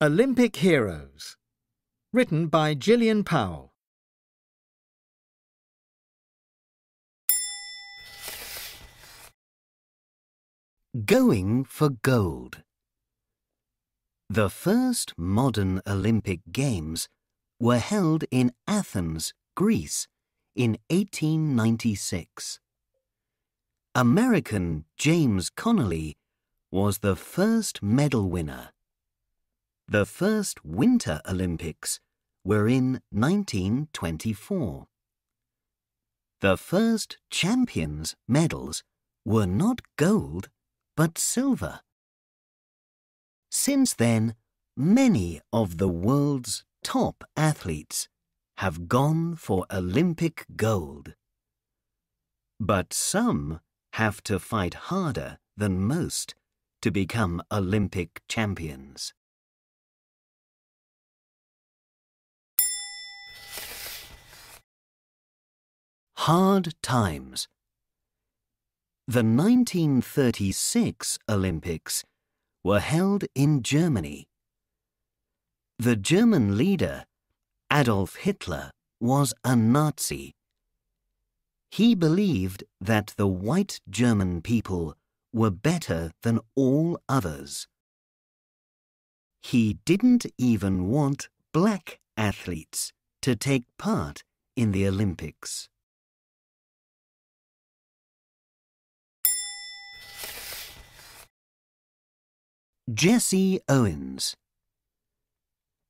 Olympic Heroes. Written by Gillian Powell. Going for gold. The first modern Olympic Games were held in Athens, Greece, in 1896. American James Connolly was the first medal winner. The first Winter Olympics were in 1924. The first champions' medals were not gold but silver. Since then, many of the world's top athletes have gone for Olympic gold. But some have to fight harder than most to become Olympic champions. Hard times. The 1936 Olympics were held in Germany. The German leader, Adolf Hitler, was a Nazi. He believed that the white German people were better than all others. He didn't even want black athletes to take part in the Olympics. Jesse Owens.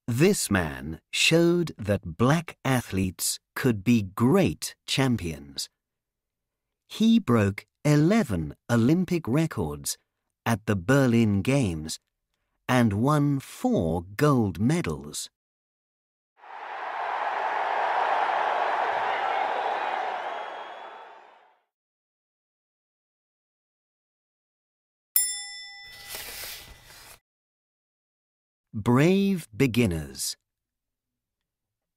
This man showed that black athletes could be great champions. He broke 11 Olympic records at the Berlin Games and won 4 gold medals. Brave beginners.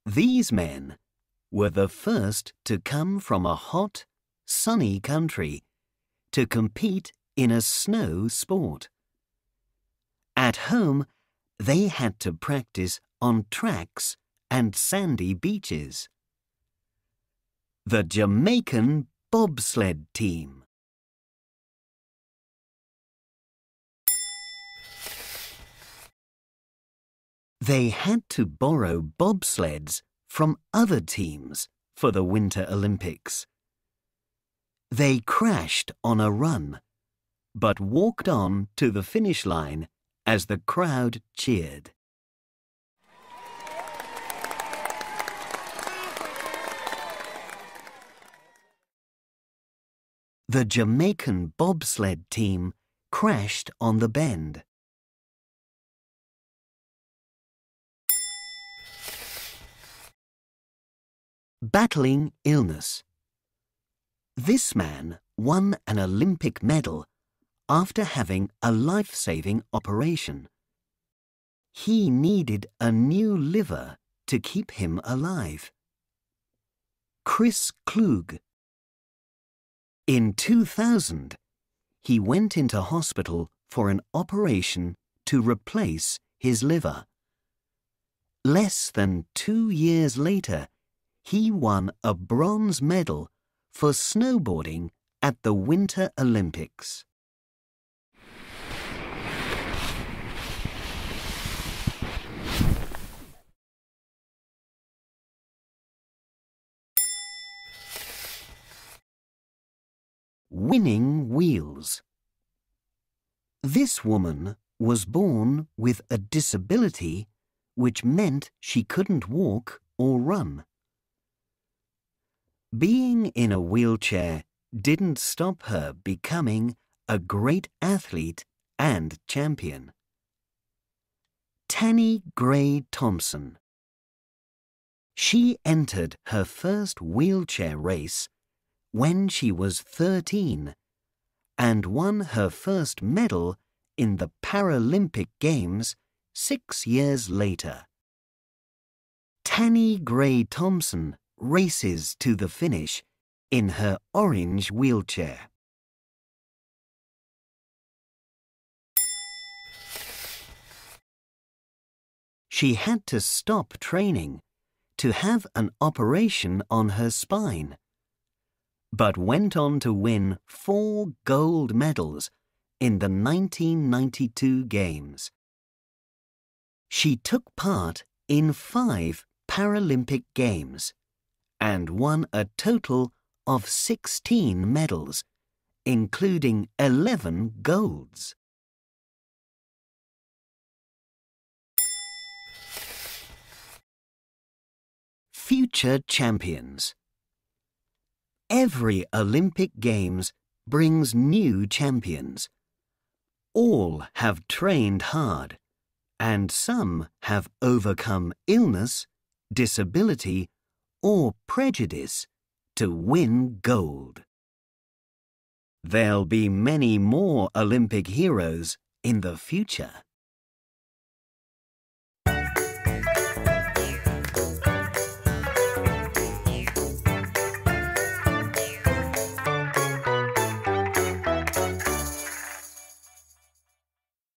These men were the first to come from a hot, sunny country to compete in a snow sport. At home, they had to practice on tracks and sandy beaches. The Jamaican bobsled team. They had to borrow bobsleds from other teams for the Winter Olympics. They crashed on a run, but walked on to the finish line as the crowd cheered. The Jamaican bobsled team crashed on the bend. Battling illness. This man won an Olympic medal after having a life-saving operation. He needed a new liver to keep him alive. Chris Klug. In 2000, he went into hospital for an operation to replace his liver. Less than 2 years later, he won a bronze medal for snowboarding at the Winter Olympics. Winning wheels. This woman was born with a disability which meant she couldn't walk or run. Being in a wheelchair didn't stop her becoming a great athlete and champion. Tanny Gray Thompson. She entered her first wheelchair race when she was 13 and won her first medal in the Paralympic Games 6 years later. Tanny Gray Thompson races to the finish in her orange wheelchair. She had to stop training to have an operation on her spine, but went on to win 4 gold medals in the 1992 Games. She took part in 5 Paralympic Games and won a total of 16 medals, including 11 golds. Future champions. Every Olympic Games brings new champions. All have trained hard, and some have overcome illness, disability, or prejudice to win gold. There'll be many more Olympic heroes in the future.